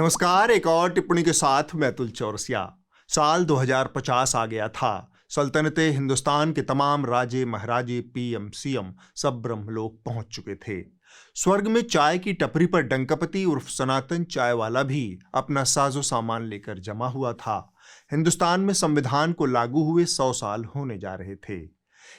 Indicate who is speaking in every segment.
Speaker 1: नमस्कार। एक और टिप्पणी के साथ मैं अतुल चौरसिया। साल 2050 आ गया था। सल्तनते हिंदुस्तान के तमाम राजे महाराजे पीएम सीएम सब ब्रह्मलोक पहुंच चुके थे। स्वर्ग में चाय की टपरी पर डंकापति उर्फ सनातन चाय वाला भी अपना साजो सामान लेकर जमा हुआ था। हिंदुस्तान में संविधान को लागू हुए 100 साल होने जा रहे थे।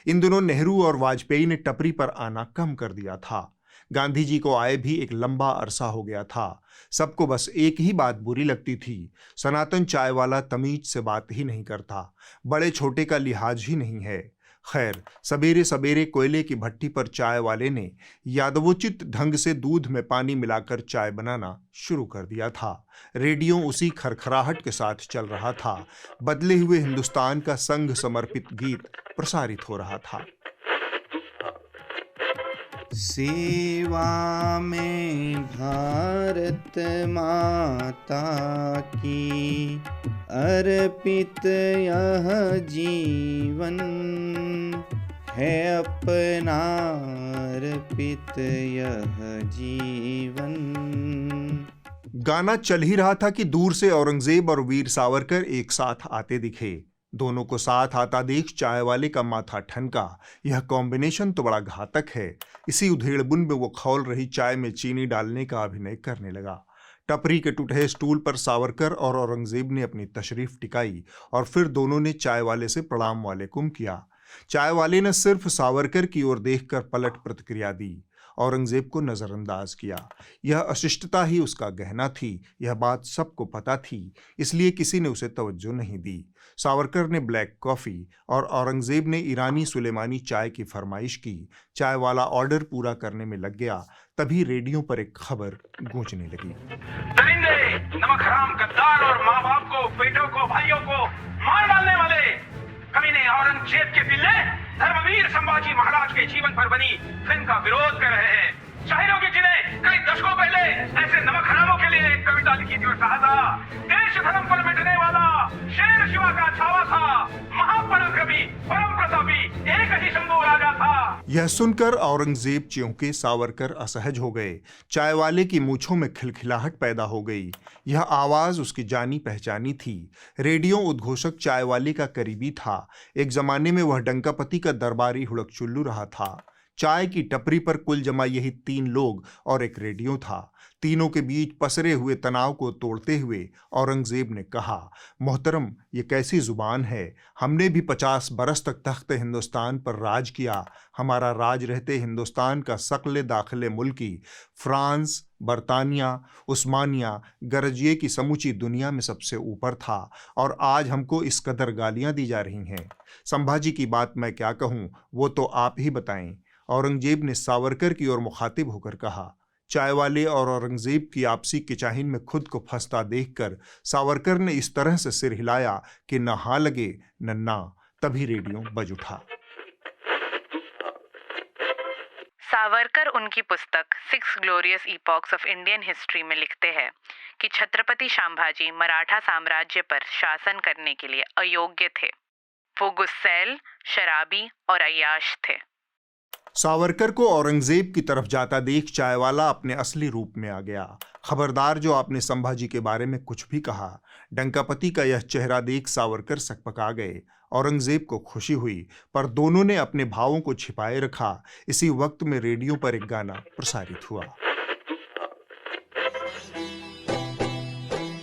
Speaker 1: इन दिनों नेहरू और वाजपेयी ने टपरी पर आना कम कर दिया था। गांधी जी को आए भी एक लंबा अरसा हो गया था। सबको बस एक ही बात बुरी लगती थी, सनातन चाय वाला तमीज से बात ही नहीं करता, बड़े छोटे का लिहाज ही नहीं है। खैर, सवेरे सवेरे कोयले की भट्टी पर चाय वाले ने यादवोचित ढंग से दूध में पानी मिलाकर चाय बनाना शुरू कर दिया था। रेडियो उसी खरखराहट के साथ चल रहा था। बदले हुए हिंदुस्तान का संघ समर्पित गीत प्रसारित हो रहा था।
Speaker 2: सेवा में भारत माता की अर्पित यह जीवन है, अपना अर्पित यह जीवन।
Speaker 1: गाना चल ही रहा था कि दूर से औरंगजेब और वीर सावरकर एक साथ आते दिखे। दोनों को साथ आता देख चाय वाले का माथा ठनका। यह कॉम्बिनेशन तो बड़ा घातक है। इसी उधेड़बुन में वो खौल रही चाय में चीनी डालने का अभिनय करने लगा। टपरी के टूटे स्टूल पर सावरकर और औरंगजेब ने अपनी तशरीफ टिकाई और फिर दोनों ने चाय वाले से प्रणाम वालेकुम किया। चाय वाले ने सिर्फ सावरकर की ओर देखकर पलट प्रतिक्रिया दी, औरंगजेब को नजरअंदाज किया। यह अशिष्टता ही उसका गहना थी। यह बात सबको पता थी, इसलिए किसी ने उसे तवज्जो नहीं दी। सावरकर ने ब्लैक कॉफी और औरंगजेब ने ईरानी सुलेमानी चाय की फरमाइश की। चाय वाला ऑर्डर पूरा करने में लग गया, तभी रेडियो पर एक खबर गूंजने लगी।
Speaker 3: दरिंदे, नमक हराम गद्दार और माँ बाप को, बेटों को, भाइयों को मार डालने वाले कमीने औरंगजेब के पिल्ले धर्मवीर संभाजी महाराज के जीवन पर बनी फिल्म का विरोध कर रहे हैं। शायरों की जिन्हें कई दशकों पहले ऐसे नमक हरामों के लिए एक कविता लिखी थी और कहा था, देश धर्म पर मिटने वाला शेर शिवा का छावा था, महापराक्रमी परम प्रतापी एक ही शंभू राजा था।
Speaker 1: यह सुनकर औरंगजेब च्योंके सावरकर असहज हो गए। चाय वाले की मूंछों में खिलखिलाहट पैदा हो गई। यह आवाज उसकी जानी पहचानी थी। रेडियो उद्घोषक चाय वाले का करीबी था। एक जमाने में वह डंकापति का दरबारी हुड़कचुल्लू रहा था। चाय की टपरी पर कुल जमा यही 3 लोग और एक रेडियो था। तीनों के बीच पसरे हुए तनाव को तोड़ते हुए औरंगजेब ने कहा, मोहतरम, ये कैसी जुबान है। हमने भी 50 बरस तक तख्त हिंदुस्तान पर राज किया। हमारा राज रहते हिंदुस्तान का सकले दाखिले मुल्की फ्रांस, बरतानिया, उस्मानिया, गरजिए की समूची दुनिया में सबसे ऊपर था, और आज हमको इस कदर गालियां दी जा रही हैं। संभाजी की बात मैं क्या कहूँ, वो तो आप ही बताएं। औरंगजेब ने सावरकर की ओर मुखातिब होकर कहा। चाय वाले और औरंगजेब की आपसी किचाहिन में खुद को फंसता देखकर सावरकर ने इस तरह से सिर हिलाया कि न हाँ लगे न ना। तभी रेडियो बज उठा।
Speaker 4: सावरकर उनकी पुस्तक 6 glorious epochs of Indian history में लिखते हैं कि छत्रपति संभाजी मराठा साम्राज्य पर शासन करने के लिए अयोग्य थे। वो गुस्सैल, शराबी और अय्याश थे।
Speaker 1: सावरकर को औरंगजेब की तरफ जाता देख चाय वाला अपने असली रूप में आ गया। खबरदार जो आपने संभाजी के बारे में कुछ भी कहा। डंकापति का यह चेहरा देख सावरकर सकपका गए। औरंगजेब को खुशी हुई, पर दोनों ने अपने भावों को छिपाए रखा। इसी वक्त में रेडियो पर एक गाना प्रसारित हुआ।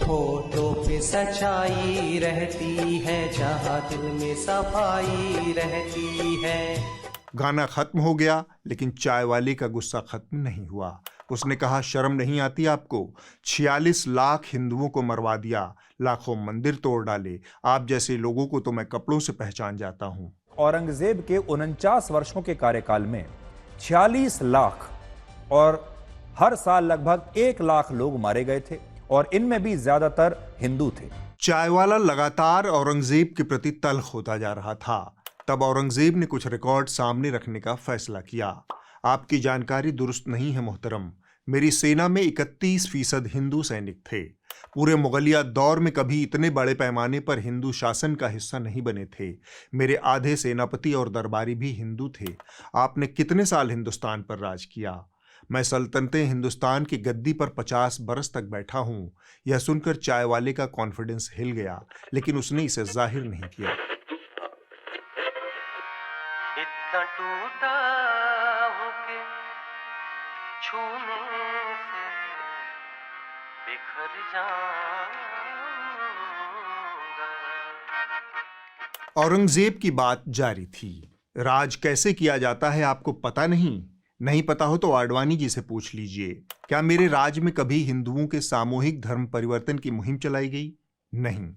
Speaker 5: होठों पे सच्चाई रहती है, जहाँ दिल में सफाई रहती है।
Speaker 1: गाना खत्म हो गया, लेकिन चाय वाले का गुस्सा खत्म नहीं हुआ। उसने कहा, शर्म नहीं आती आपको? 46 लाख हिंदुओं को मरवा दिया, लाखों मंदिर तोड़ डाले। आप जैसे लोगों को तो मैं कपड़ों से पहचान जाता हूं।
Speaker 6: औरंगजेब के 49 वर्षों के कार्यकाल में 46 लाख और हर साल लगभग 1 लाख लोग मारे गए थे, और इनमें भी ज्यादातर हिंदू थे।
Speaker 1: चाय वाला लगातार औरंगजेब के प्रति तल्ख होता जा रहा था। तब औरंगजेब ने कुछ रिकॉर्ड सामने रखने का फैसला किया। आपकी जानकारी दुरुस्त नहीं है मोहतरम। मेरी सेना में 31% हिंदू सैनिक थे। पूरे मुगलिया दौर में कभी इतने बड़े पैमाने पर हिंदू शासन का हिस्सा नहीं बने थे। मेरे आधे सेनापति और दरबारी भी हिंदू थे। आपने कितने साल हिंदुस्तान पर राज किया? मैं सल्तनते हिंदुस्तान की गद्दी पर 50 बरस तक बैठा हूं। यह सुनकर चाय वाले का कॉन्फिडेंस हिल गया, लेकिन उसने इसे जाहिर नहीं किया।
Speaker 5: इतना टूटा हूँ कि छूने से बिखर जाऊंगा।
Speaker 1: औरंगजेब की बात जारी थी। राज कैसे किया जाता है आपको पता नहीं? नहीं पता हो तो आडवाणी जी से पूछ लीजिए। क्या मेरे राज में कभी हिंदुओं के सामूहिक धर्म परिवर्तन की मुहिम चलाई गई? नहीं।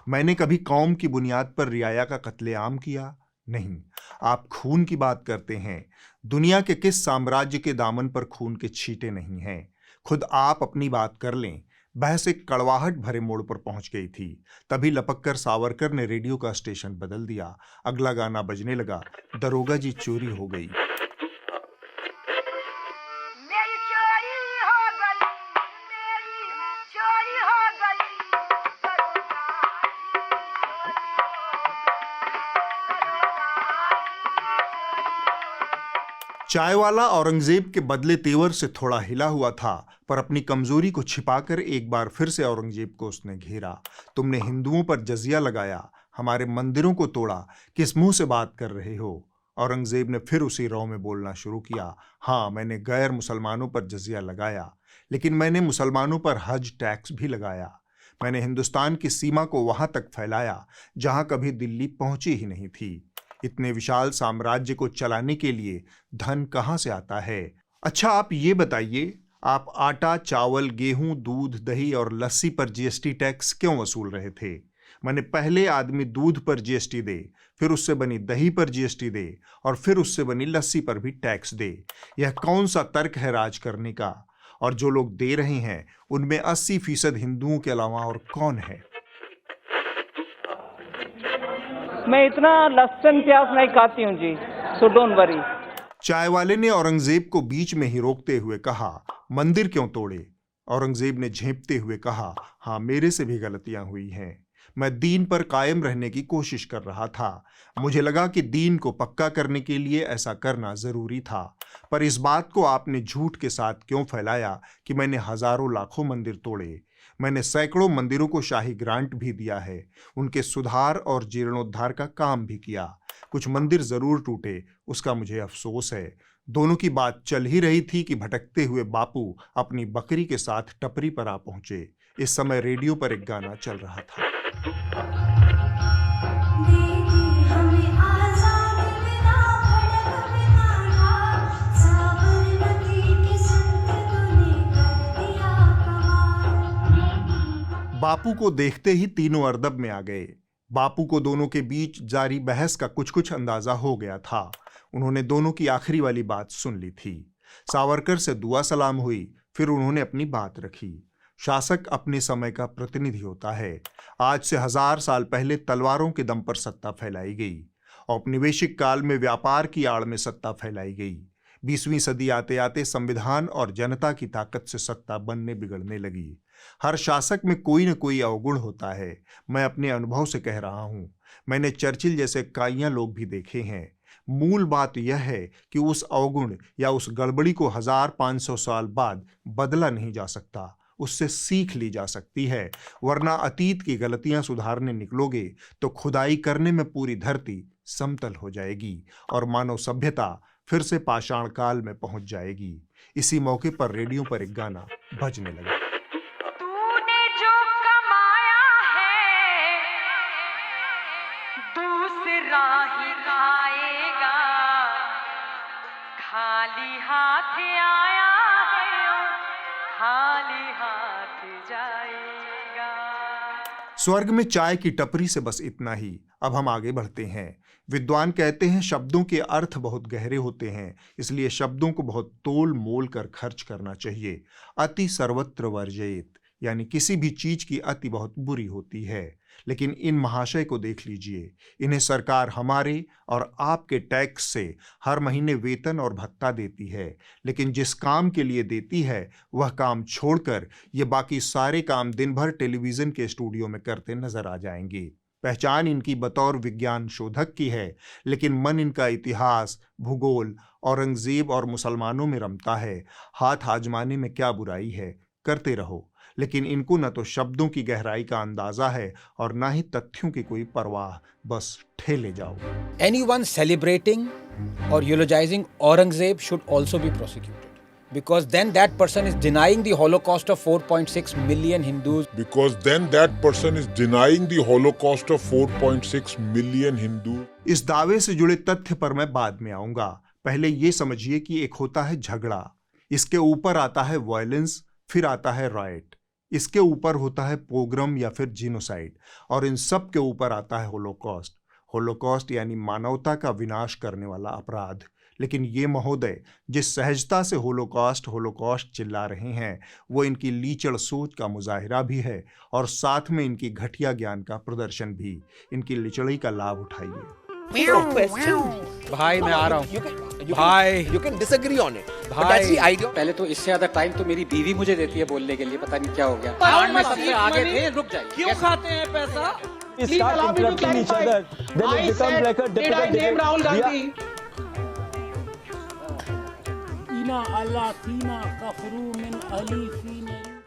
Speaker 1: मैंने कभी कौम की बुनियाद पर रियाया का कत्लेआम किया? नहीं। आप खून की बात करते हैं। दुनिया के किस साम्राज्य के दामन पर खून के छींटे नहीं हैं? खुद आप अपनी बात कर लें। बहस एक कड़वाहट भरे मोड़ पर पहुंच गई थी। तभी लपककर सावरकर ने रेडियो का स्टेशन बदल दिया। अगला गाना बजने लगा, दरोगा जी चोरी हो गई।
Speaker 7: मेरी चोरी हो गई, मेरी चोरी हो गई, दरोगा
Speaker 1: चाय वाला औरंगजेब के बदले तेवर से थोड़ा हिला हुआ था, पर अपनी कमजोरी को छिपाकर एक बार फिर से औरंगजेब को उसने घेरा। तुमने हिंदुओं पर जजिया लगाया, हमारे मंदिरों को तोड़ा, किस मुंह से बात कर रहे हो? औरंगजेब ने फिर उसी रौ में बोलना शुरू किया। हाँ, मैंने गैर मुसलमानों पर जजिया लगाया, लेकिन मैंने मुसलमानों पर हज टैक्स भी लगाया। मैंने हिंदुस्तान की सीमा को वहां तक फैलाया जहां कभी दिल्ली पहुंची ही नहीं थी। इतने विशाल साम्राज्य को चलाने के लिए धन कहां से आता है? अच्छा, आप ये बताइए, आप आटा, चावल, गेहूं, दूध, दही और लस्सी पर जीएसटी टैक्स क्यों वसूल रहे थे? मैंने पहले आदमी दूध पर जीएसटी दे, फिर उससे बनी दही पर जीएसटी दे, और फिर उससे बनी लस्सी पर भी टैक्स दे। यह कौन सा तर्क है राज करने का? और जो लोग दे रहे हैं उनमें 80% हिंदुओं के अलावा और कौन है?
Speaker 8: मैं इतना लहसुन प्याज नहीं खाती हूँ जी, सो डोंट वरी।
Speaker 1: चाय वाले ने औरंगजेब को बीच में ही रोकते हुए कहा, मंदिर क्यों तोड़े? औरंगजेब ने झेंपते हुए कहा, हाँ, मेरे से भी गलतियां हुई हैं। मैं दीन पर कायम रहने की कोशिश कर रहा था। मुझे लगा कि दीन को पक्का करने के लिए ऐसा करना जरूरी था। पर इस बात को आपने झूठ के साथ क्यों फैलाया कि मैंने हजारों लाखों मंदिर तोड़े? मैंने सैकड़ों मंदिरों को शाही ग्रांट भी दिया है, उनके सुधार और जीर्णोद्धार का काम भी किया। कुछ मंदिर जरूर टूटे, उसका मुझे अफसोस है। दोनों की बात चल ही रही थी कि भटकते हुए बापू अपनी बकरी के साथ टपरी पर आ पहुंचे। इस समय रेडियो पर एक गाना चल रहा था। बापू को देखते ही तीनों अरदब में आ गए। बापू को दोनों के बीच जारी बहस का कुछ कुछ अंदाजा हो गया था। उन्होंने दोनों की आखिरी वाली बात सुन ली थी। सावरकर से दुआ सलाम हुई, फिर उन्होंने अपनी बात रखी। शासक अपने समय का प्रतिनिधि होता है। आज से 1000 साल पहले तलवारों के दम पर सत्ता फैलाई गई। औपनिवेशिक काल में व्यापार की आड़ में सत्ता फैलाई गई। 20वीं सदी आते आते संविधान और जनता की ताकत से सत्ता बनने बिगड़ने लगी। हर शासक में कोई न कोई अवगुण होता है। मैं अपने अनुभव से कह रहा हूं। मैंने चर्चिल जैसे काइयां लोग भी देखे हैं। मूल बात यह है कि उस अवगुण या उस गड़बड़ी को 1500 साल बाद बदला नहीं जा सकता, उससे सीख ली जा सकती है। वरना अतीत की गलतियां सुधारने निकलोगे तो खुदाई करने में पूरी धरती समतल हो जाएगी और मानव सभ्यता फिर से पाषाण काल में पहुंच जाएगी। इसी मौके पर रेडियो पर एक गाना बजने लगा।
Speaker 7: तूने जो कमाया है दूसरा ही खाएगा, खाली हाथ आया है और खाली हाथ जाएगा।
Speaker 1: स्वर्ग में चाय की टपरी से बस इतना ही। अब हम आगे बढ़ते हैं। विद्वान कहते हैं शब्दों के अर्थ बहुत गहरे होते हैं, इसलिए शब्दों को बहुत तोल मोल कर खर्च करना चाहिए। अति सर्वत्र वर्जयेत, यानी किसी भी चीज की अति बहुत बुरी होती है। लेकिन इन महाशय को देख लीजिए, इन्हें सरकार हमारे और आपके टैक्स से हर महीने वेतन और भत्ता देती है, लेकिन जिस काम के लिए देती है वह काम छोड़कर ये बाकी सारे काम दिन भर टेलीविजन के स्टूडियो में करते नजर आ जाएंगे। पहचान इनकी बतौर विज्ञान शोधक की है, लेकिन मन इनका इतिहास, भूगोल, औरंगजेब और मुसलमानों में रमता है। हाथ आजमाने में क्या बुराई है, करते रहो, लेकिन इनको न तो शब्दों की गहराई का अंदाजा है और न ही तथ्यों की कोई परवाह, बस ठेले जाओ।
Speaker 9: Anyone celebrating or eulogizing Aurangzeb should also be prosecuted, because then that person is denying the Holocaust of 4.6 million Hindus.
Speaker 10: Because then that person is denying the Holocaust of 4.6 million Hindus.
Speaker 1: इस दावे से जुड़े तथ्य पर मैं बाद में आऊंगा। पहले ये समझिए कि एक होता है झगड़ा, इसके ऊपर आता है वायलेंस, फिर आता है राइट, इसके ऊपर होता है पोग्राम या फिर जीनोसाइड, और इन सब के ऊपर आता है होलोकॉस्ट। होलोकॉस्ट यानी मानवता का विनाश करने वाला अपराध। लेकिन ये महोदय जिस सहजता से होलोकॉस्ट चिल्ला रहे हैं, वो इनकी लीचड़ सोच का मुजाहिरा भी है और साथ में इनकी घटिया ज्ञान का प्रदर्शन भी। इनकी लिचड़ई का लाभ उठाइए।
Speaker 9: भाई मैं आ रहा हूँ। भाई
Speaker 11: You can disagree on it. But
Speaker 9: भाई
Speaker 11: that's the idea.
Speaker 9: पहले तो इससे ज्यादा टाइम तो मेरी बीवी मुझे देती है बोलने के लिए, पता नहीं क्या हो गया। कांड में सबसे आगे थे, रुक जाइए।
Speaker 8: क्यों खाते हैं पैसा?
Speaker 12: Start interrupting each other, then it becomes like a difficult debate.
Speaker 8: Rahul Gandhi?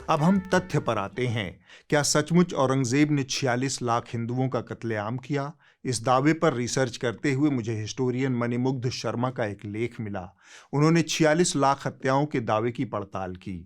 Speaker 1: अब हम तथ्य पर आते हैं। क्या सचमुच औरंगजेब ने 46 लाख हिंदुओं का कत्लेआम किया? इस दावे पर रिसर्च करते हुए मुझे हिस्टोरियन मणिमुग्ध शर्मा का एक लेख मिला। उन्होंने 46 लाख हत्याओं के दावे की पड़ताल की।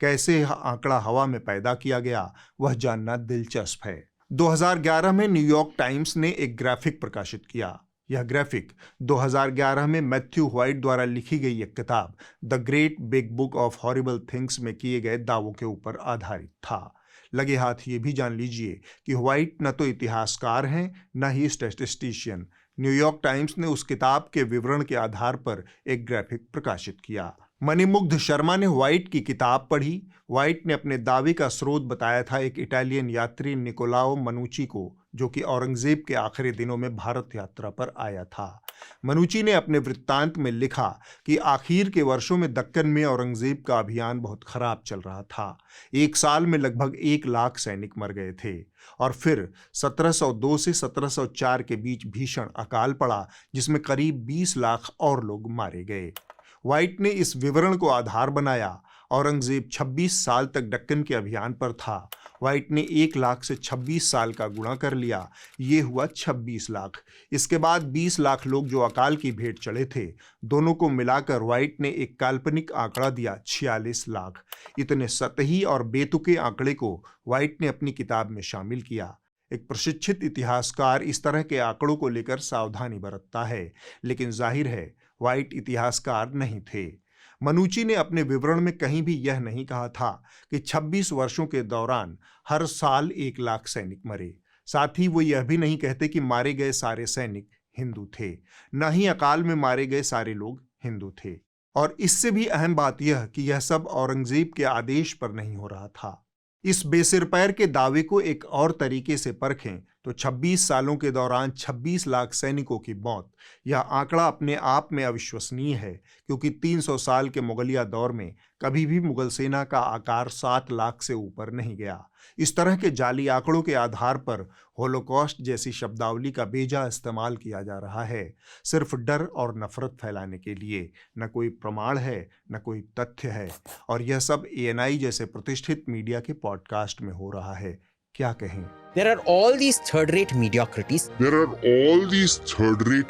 Speaker 1: कैसे यह आंकड़ा हवा में पैदा किया गया, वह जानना दिलचस्प है। 2011 में न्यूयॉर्क टाइम्स ने एक ग्राफिक प्रकाशित किया। यह ग्राफिक 2011 में मैथ्यू व्हाइट द्वारा लिखी गई एक किताब the great big book of horrible things में किए गए दावों के ऊपर आधारित था। लगे हाथ ये भी जान लीजिए कि व्हाइट न तो इतिहासकार हैं न ही स्टैटिस्टिशियन। न्यूयॉर्क टाइम्स ने उस किताब के विवरण के आधार पर एक ग्राफिक प्रकाशित किया। मणिमुग्ध शर्मा ने व्हाइट की किताब पढ़ी। व्हाइट ने अपने दावे का स्रोत बताया था एक इटालियन यात्री निकोलाओ मनुची को, जो कि औरंगजेब के आखिरी दिनों में भारत यात्रा पर आया था। मनुची ने अपने वृत्तांत में लिखा कि आखिर के वर्षों में दक्कन में औरंगजेब का अभियान बहुत खराब चल रहा था। एक साल में लगभग 1 लाख सैनिक मर गए थे और फिर 1702 से 1704 के बीच भीषण अकाल पड़ा, जिसमें करीब 20 लाख और लोग मारे गए। व्हाइट ने इस विवरण को आधार बनाया। औरंगजेब 26 साल तक दक्कन के अभियान पर था। व्हाइट ने 1 लाख से 26 साल का गुणा कर लिया, ये हुआ 26 लाख। इसके बाद 20 लाख लोग जो अकाल की भेंट चढ़े थे, दोनों को मिलाकर व्हाइट ने एक काल्पनिक आंकड़ा दिया 46 लाख। इतने सतही और बेतुके आंकड़े को व्हाइट ने अपनी किताब में शामिल किया। एक प्रशिक्षित इतिहासकार इस तरह के आंकड़ों को लेकर सावधानी बरतता है, लेकिन जाहिर है व्हाइट इतिहासकार नहीं थे। मनुची ने अपने विवरण में कहीं भी यह नहीं कहा था कि 26 वर्षों के दौरान हर साल 1 लाख सैनिक मरे। साथ ही वो यह भी नहीं कहते कि मारे गए सारे सैनिक हिंदू थे, न ही अकाल में मारे गए सारे लोग हिंदू थे। और इससे भी अहम बात यह कि यह सब औरंगजेब के आदेश पर नहीं हो रहा था। इस बेसिर पैर के दावे को एक और तरीके से परखें तो 26 सालों के दौरान 26 लाख सैनिकों की मौत, यह आंकड़ा अपने आप में अविश्वसनीय है, क्योंकि 300 साल के मुगलिया दौर में कभी भी मुगल सेना का आकार 7 लाख से ऊपर नहीं गया। इस तरह के जाली आंकड़ों के आधार पर होलोकॉस्ट जैसी शब्दावली का बेजा इस्तेमाल किया जा रहा है, सिर्फ डर और नफरत फैलाने के लिए। न कोई प्रमाण है, न कोई तथ्य है, और यह सब ANI जैसे प्रतिष्ठित मीडिया के पॉडकास्ट में हो रहा है। क्या कहें?
Speaker 11: There are all these third-rate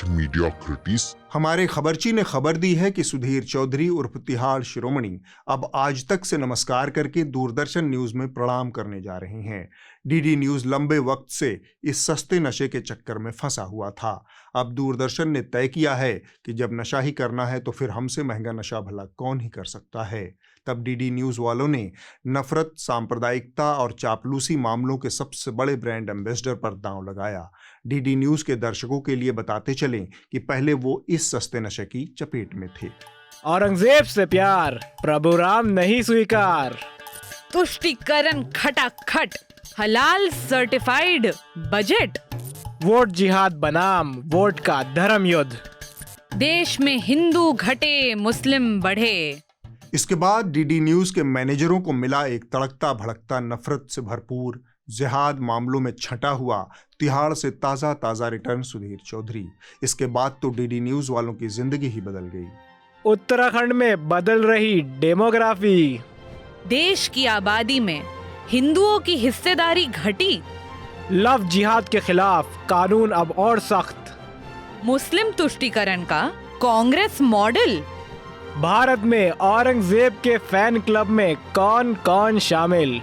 Speaker 11: mediocrities.
Speaker 1: हमारे खबरची ने खबर दी है कि सुधीर चौधरी उर्फ तिहाड़ शिरोमणि अब आज तक से नमस्कार करके दूरदर्शन न्यूज में प्रणाम करने जा रहे हैं। DD न्यूज लंबे वक्त से इस सस्ते नशे के चक्कर में फंसा हुआ था। अब दूरदर्शन ने तय किया है कि जब नशा ही करना है तो फिर हमसे महंगा नशा भला कौन ही कर सकता है। तब DD न्यूज वालों ने नफरत, सांप्रदायिकता और चापलूसी मामलों के सबसे बड़े ब्रांड एम्बेसडर पर दांव लगाया। DD न्यूज के दर्शकों के लिए बताते चलें कि पहले वो इस सस्ते नशे की चपेट में थे।
Speaker 8: औरंगजेब से प्यार, प्रभु राम नहीं स्वीकार।
Speaker 4: तुष्टिकरण खटाखट, हलाल सर्टिफाइड बजट,
Speaker 8: वोट जिहाद बनाम वोट का धर्म युद्ध,
Speaker 4: देश में हिंदू घटे मुस्लिम बढ़े।
Speaker 1: इसके बाद DD न्यूज के मैनेजरों को मिला एक तड़कता भड़कता नफरत से भरपूर जिहाद मामलों में छंटा हुआ तिहाड़ से ताज़ा रिटर्न सुधीर चौधरी। इसके बाद तो डीडी न्यूज़ वालों की जिंदगी ही बदल गई।
Speaker 12: उत्तराखंड में बदल रही डेमोग्राफी।
Speaker 4: देश की आबादी में हिंदुओं की हिस्सेदारी घटी।
Speaker 12: लव जिहाद के खिलाफ कानून अब और सख्त।
Speaker 4: मुस्लिम तुष्टीकरण का कांग्रेस मॉडल।
Speaker 12: भारत में औरंगजेब के फैन क्लब में कौन कौन शामिल।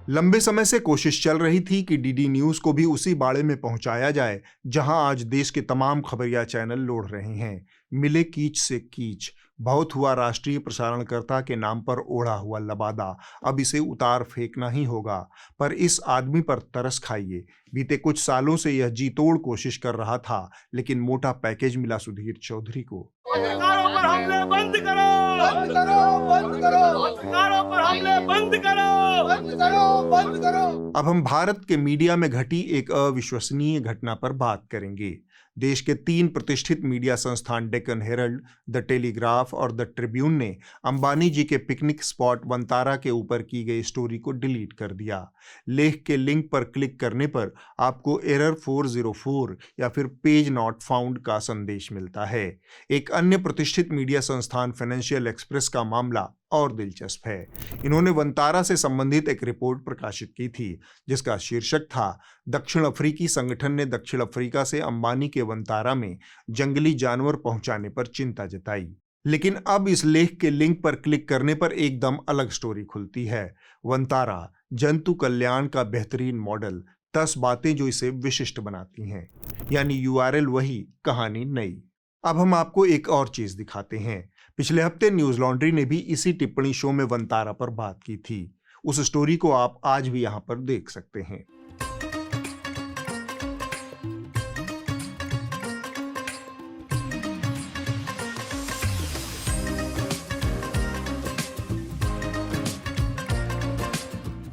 Speaker 1: लंबे समय से कोशिश चल रही थी कि डीडी न्यूज़ को भी उसी बाड़े में पहुंचाया जाए जहां आज देश के तमाम खबरिया चैनल लोड़ रहे हैं। मिले कीच से कीच, बहुत हुआ राष्ट्रीय प्रसारणकर्ता के नाम पर ओढ़ा हुआ लबादा, अब इसे उतार फेंकना ही होगा। पर इस आदमी पर तरस खाइए, बीते कुछ सालों से यह जी तोड़ कोशिश कर रहा था, लेकिन मोटा पैकेज मिला सुधीर चौधरी को।
Speaker 12: पत्रकारों पर हमले बंद करो, बंद करो, बंद करो, पत्रकारों पर हमले बंद करो, बंद करो, बंद करो।
Speaker 1: अब हम भारत के मीडिया में घटी एक अविश्वसनीय घटना पर बात करेंगे। देश के 3 प्रतिष्ठित मीडिया संस्थान डेक्कन हेरल्ड, द टेलीग्राफ और द ट्रिब्यून ने अंबानी जी के पिकनिक स्पॉट वनतारा के ऊपर की गई स्टोरी को डिलीट कर दिया। लेख के लिंक पर क्लिक करने पर आपको एरर 404 या फिर पेज नॉट फाउंड का संदेश मिलता है। एक अन्य प्रतिष्ठित मीडिया संस्थान फाइनेंशियल एक्सप्रेस का मामला और दिलचस्प है। इन्होंने वनतारा से संबंधित एक रिपोर्ट प्रकाशित की थी जिसका शीर्षक था दक्षिण अफ्रीकी संगठन ने दक्षिण अफ्रीका से अंबानी के वनतारा में जंगली जानवर पहुंचाने पर चिंता जताई। लेकिन अब इस लेख के लिंक पर क्लिक करने पर एकदम अलग स्टोरी खुलती है। वनतारा जंतु कल्याण का बेहतरीन मॉडल, 10 बातें जो इसे विशिष्ट बनाती हैं। यानी URL वही, कहानी नई। अब हम आपको एक और चीज दिखाते हैं। पिछले हफ्ते न्यूज लॉन्ड्री ने भी इसी टिप्पणी शो में वनतारा पर बात की थी। उस स्टोरी को आप आज भी यहां पर देख सकते हैं।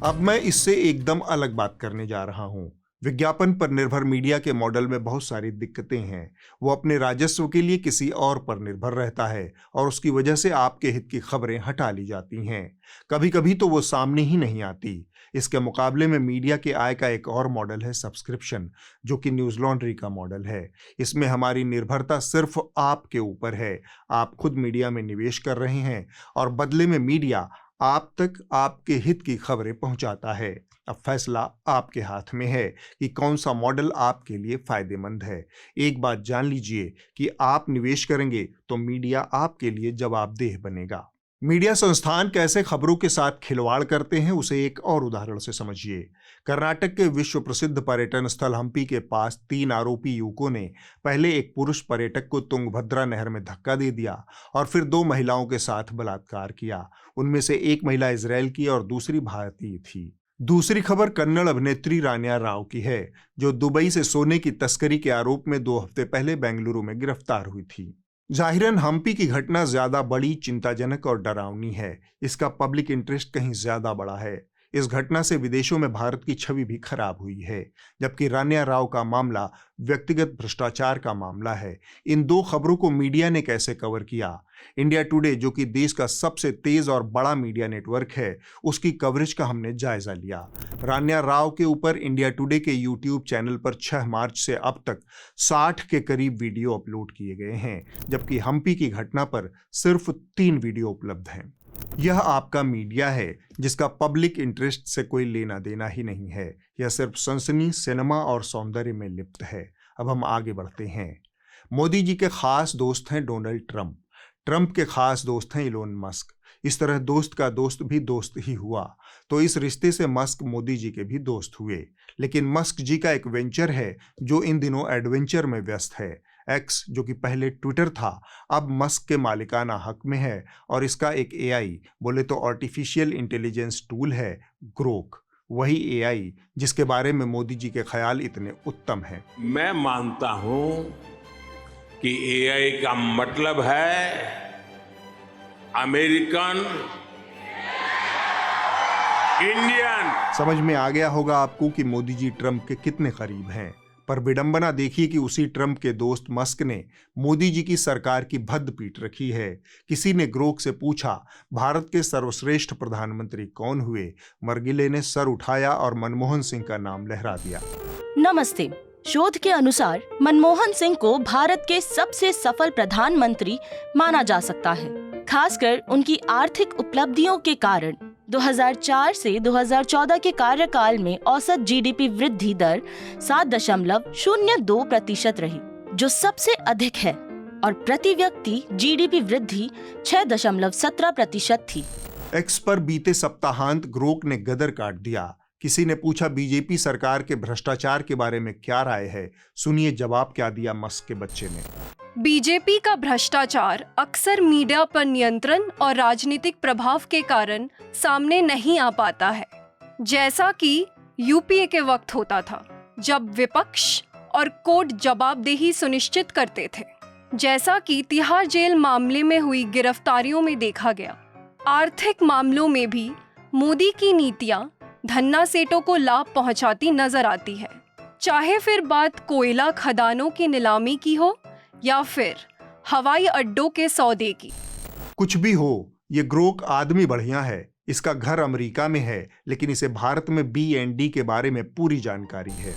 Speaker 1: अब मैं इससे एकदम अलग बात करने जा रहा हूं। विज्ञापन पर निर्भर मीडिया के मॉडल में बहुत सारी दिक्कतें हैं। वो अपने राजस्व के लिए किसी और पर निर्भर रहता है और उसकी वजह से आपके हित की खबरें हटा ली जाती हैं। कभी कभी तो वो सामने ही नहीं आती। इसके मुकाबले में मीडिया के आय का एक और मॉडल है सब्सक्रिप्शन, जो कि न्यूज लॉन्ड्री का मॉडल है। इसमें हमारी निर्भरता सिर्फ आपके ऊपर है। आप खुद मीडिया में निवेश कर रहे हैं और बदले में मीडिया आप तक आपके हित की खबरें पहुंचाता है। अब फैसला आपके हाथ में है कि कौन सा मॉडल आपके लिए फायदेमंद है। एक बात जान लीजिए कि आप निवेश करेंगे तो मीडिया आपके लिए जवाबदेह बनेगा। मीडिया संस्थान कैसे खबरों के साथ खिलवाड़ करते हैं उसे एक और उदाहरण से समझिए। कर्नाटक के विश्व प्रसिद्ध पर्यटन स्थल हम्पी के पास 3 आरोपी युवकों ने पहले एक पुरुष पर्यटक को तुंगभद्रा नहर में धक्का दे दिया और फिर 2 महिलाओं के साथ बलात्कार किया। उनमें से एक महिला इजराइल की और दूसरी भारतीय थी। दूसरी खबर कन्नड़ अभिनेत्री रान्या राव की है, जो दुबई से सोने की तस्करी के आरोप में 2 हफ्ते पहले बेंगलुरु में गिरफ्तार हुई थी। जाहिरन हम्पी की घटना ज्यादा बड़ी, चिंताजनक और डरावनी है। इसका पब्लिक इंटरेस्ट कहीं ज्यादा बड़ा है। इस घटना से विदेशों में भारत की छवि भी खराब हुई है, जबकि रान्या राव का मामला व्यक्तिगत भ्रष्टाचार का मामला है। इन 2 खबरों को मीडिया ने कैसे कवर किया? इंडिया टुडे, जो कि देश का सबसे तेज और बड़ा मीडिया नेटवर्क है, उसकी कवरेज का हमने जायजा लिया। रान्या राव के ऊपर इंडिया टुडे के यूट्यूब चैनल पर 6 मार्च से अब तक 60 के करीब वीडियो अपलोड किए गए हैं, जबकि हम्पी की घटना पर सिर्फ 3 वीडियो उपलब्ध हैं। यह आपका मीडिया है जिसका पब्लिक इंटरेस्ट से कोई लेना देना ही नहीं है। यह सिर्फ सनसनी, सिनेमा और सौंदर्य में लिप्त है। अब हम आगे बढ़ते हैं। मोदी जी के खास दोस्त हैं डोनाल्ड ट्रंप। ट्रंप के खास दोस्त हैं इलोन मस्क। इस तरह दोस्त का दोस्त भी दोस्त ही हुआ, तो इस रिश्ते से मस्क मोदी जी के भी दोस्त हुए। लेकिन मस्क जी का एक वेंचर है जो इन दिनों एडवेंचर में व्यस्त है। एक्स, जो कि पहले ट्विटर था, अब मस्क के मालिकाना हक में है और इसका एक AI, बोले तो आर्टिफिशियल इंटेलिजेंस टूल है, ग्रोक। वही AI जिसके बारे में मोदी जी के ख्याल इतने उत्तम हैं।
Speaker 13: मैं मानता हूं कि AI का मतलब है अमेरिकन इंडियन।
Speaker 1: समझ में आ गया होगा आपको कि मोदी जी ट्रंप के कितने करीब हैं। पर विडंबना देखिए कि उसी ट्रंप के दोस्त मस्क ने मोदी जी की सरकार की भद्द पीट रखी है। किसी ने ग्रोक से पूछा, भारत के सर्वश्रेष्ठ प्रधानमंत्री कौन हुए? मरगिले ने सर उठाया और मनमोहन सिंह का नाम लहरा दिया।
Speaker 14: नमस्ते। शोध के अनुसार मनमोहन सिंह को भारत के सबसे सफल प्रधानमंत्री माना जा सकता है, खासकर उनकी आर्थिक उपलब्धियों के कारण। 2004 से 2014 के कार्यकाल में औसत जीडीपी वृद्धि दर 7.02% रही, जो सबसे अधिक है, और प्रति व्यक्ति जीडीपी वृद्धि 6.17% थी।
Speaker 1: एक्स पर बीते सप्ताहांत ग्रोक ने गदर काट दिया। किसी ने पूछा, बीजेपी सरकार के भ्रष्टाचार के बारे में क्या राय है? सुनिए जवाब क्या दिया मस्क के बच्चे ने।
Speaker 15: बीजेपी का भ्रष्टाचार अक्सर मीडिया पर नियंत्रण और राजनीतिक प्रभाव के कारण सामने नहीं आ पाता है, जैसा कि यूपीए के वक्त होता था, जब विपक्ष और कोर्ट जवाबदेही सुनिश्चित करते थे, जैसा कि तिहाड़ जेल मामले में हुई गिरफ्तारियों में देखा गया। आर्थिक मामलों में भी मोदी की नीतियां धन्ना सेठों को लाभ पहुंचाती नजर आती है, चाहे फिर बात कोयला खदानों की नीलामी की हो या फिर हवाई अड्डों के सौदे की।
Speaker 1: कुछ भी हो, ये ग्रोक आदमी बढ़िया है। इसका घर अमेरिका में है, लेकिन इसे भारत में BND के बारे में पूरी जानकारी है।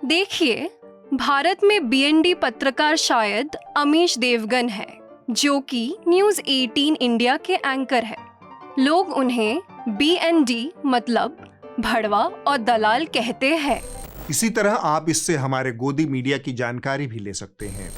Speaker 15: देखिए, भारत में BND पत्रकार शायद अमीश देवगन है, जो कि न्यूज़ 18 इंडिया के एंकर है। लोग उन्हें BND मतलब भड़वा और दलाल कहते हैं।
Speaker 1: इसी तरह आप इससे हमारे गोदी मीडिया की जानकारी भी ले सकते हैं।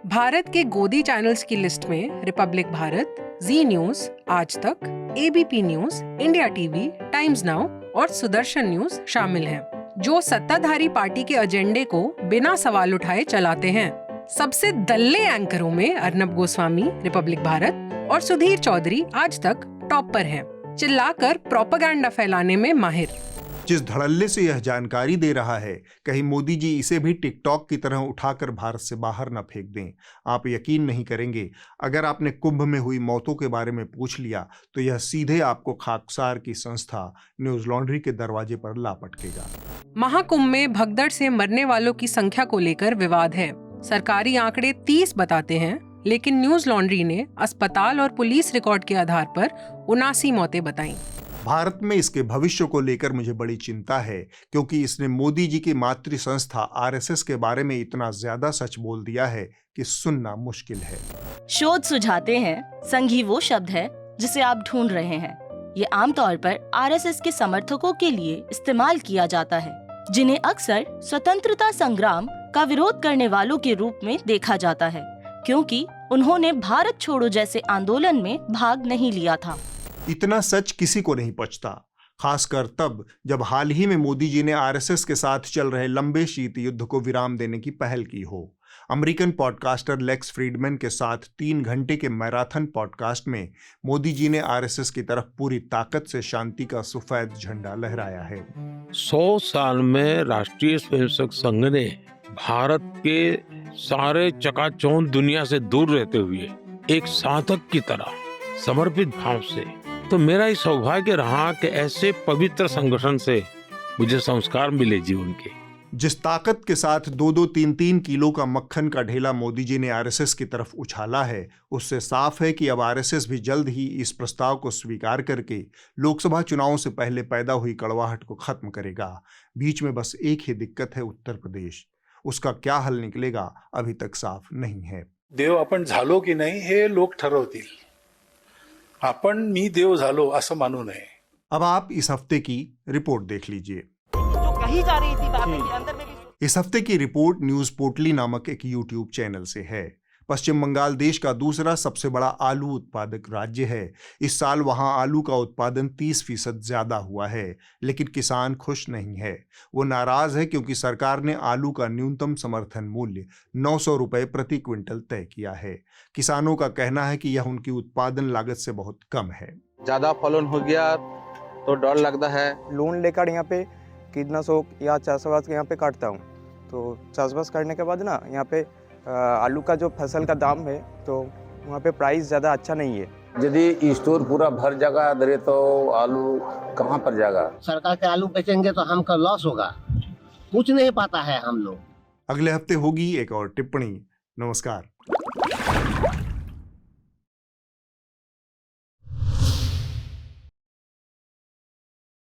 Speaker 16: भारत के गोदी चैनल्स की लिस्ट में रिपब्लिक भारत, जी न्यूज, आज तक, ABP news, India TV, times now और सुदर्शन न्यूज शामिल हैं, जो सत्ताधारी पार्टी के एजेंडे को बिना सवाल उठाए चलाते हैं। सबसे दल्ले एंकरों में अर्नब गोस्वामी, रिपब्लिक भारत, और सुधीर चौधरी, आज तक, टॉप पर हैं, चिल्लाकर प्रोपेगेंडा फैलाने में माहिर।
Speaker 1: जिस धड़ल्ले से यह जानकारी दे रहा है, कहीं मोदी जी इसे भी टिकटॉक की तरह उठाकर भारत से बाहर न फेंक दें। आप यकीन नहीं करेंगे, अगर आपने कुंभ में हुई मौतों के बारे में पूछ लिया तो यह सीधे आपको खाकसार की संस्था न्यूज लॉन्ड्री के दरवाजे पर ला पटकेगा।
Speaker 16: महाकुंभ में भगदड़ से मरने वालों की संख्या को लेकर विवाद है। सरकारी आंकड़े 30 बताते हैं, लेकिन न्यूज लॉन्ड्री ने अस्पताल और पुलिस रिकॉर्ड के आधार पर 79 मौतें बताईं।
Speaker 1: भारत में इसके भविष्य को लेकर मुझे बड़ी चिंता है, क्योंकि इसने मोदी जी की मातृ संस्था RSS के बारे में इतना ज्यादा सच बोल दिया है कि सुनना मुश्किल है।
Speaker 14: शोध सुझाते हैं, संघी वो शब्द है जिसे आप ढूंढ रहे हैं। ये आमतौर पर RSS के समर्थकों के लिए इस्तेमाल किया जाता है, जिन्हें अक्सर स्वतंत्रता संग्राम का विरोध करने वालों के रूप में देखा जाता है, क्योंकि उन्होंने भारत छोड़ो जैसे आंदोलन में भाग नहीं लिया था।
Speaker 1: इतना सच किसी को नहीं पचता, खासकर तब जब हाल ही में मोदी जी ने RSS के साथ चल रहे लंबे शीत युद्ध को विराम देने की पहल की हो। अमेरिकन पॉडकास्टर लेक्स फ्रीडमैन के साथ 3 घंटे के मैराथन पॉडकास्ट में मोदी जी ने RSS की तरफ पूरी ताकत से शांति का सफेद झंडा लहराया है।
Speaker 13: 100 साल में राष्ट्रीय स्वयंसेवक संघ ने भारत के सारे चकाचौंध दुनिया से दूर रहते हुए एक साधक की तरह समर्पित भाव से, तो मेरा ही सौभाग्य रहा कि ऐसे पवित्र संगठन से मुझे संस्कार मिले जीवन के।
Speaker 1: जिस ताकत के साथ 2-2, 3-3 किलो का मक्खन का ढेला मोदी जी ने RSS की तरफ उछाला है, उससे साफ है कि अब RSS भी जल्द ही इस प्रस्ताव को स्वीकार करके लोकसभा चुनावों से पहले पैदा हुई कड़वाहट को खत्म करेगा। बीच में बस एक ही दिक्कत है, उत्तर प्रदेश। उसका क्या हल निकलेगा अभी तक साफ नहीं है।
Speaker 17: देव आपण झालो की नाही हे लोक ठरवतील, आपण मी देव झालो असं मानू नये।
Speaker 1: अब आप इस हफ्ते की रिपोर्ट देख लीजिए।
Speaker 8: जो कही जा रही थी बातें के अंदर में भी।
Speaker 1: इस हफ्ते की रिपोर्ट न्यूज पोर्टली नामक एक YouTube चैनल से है। पश्चिम बंगाल देश का दूसरा सबसे बड़ा आलू उत्पादक राज्य है। इस साल वहां आलू का उत्पादन 30% ज्यादा हुआ है, लेकिन किसान खुश नहीं है। वो नाराज है क्योंकि सरकार ने आलू का न्यूनतम समर्थन मूल्य 900 रुपए प्रति क्विंटल तय किया है। किसानों का कहना है कि यह उनकी उत्पादन लागत से बहुत कम है।
Speaker 18: ज्यादा फलन हो गया तो डर लगता है।
Speaker 19: लोन लेकर यहाँ पे कीटनाशक या चाषबास यहाँ पे काटता हूँ, तो चाषबास करने के बाद ना यहाँ पे आलू का जो फसल का दाम है तो वहाँ पे प्राइस ज़्यादा अच्छा नहीं है।
Speaker 20: यदि स्टोर पूरा भर जाएगा दरे तो आलू कहाँ पर जाएगा?
Speaker 21: सरकार के आलू बेचेंगे तो हमका लॉस होगा, कुछ नहीं पाता है हम लोग।
Speaker 1: अगले हफ्ते होगी एक और टिप्पणी। नमस्कार।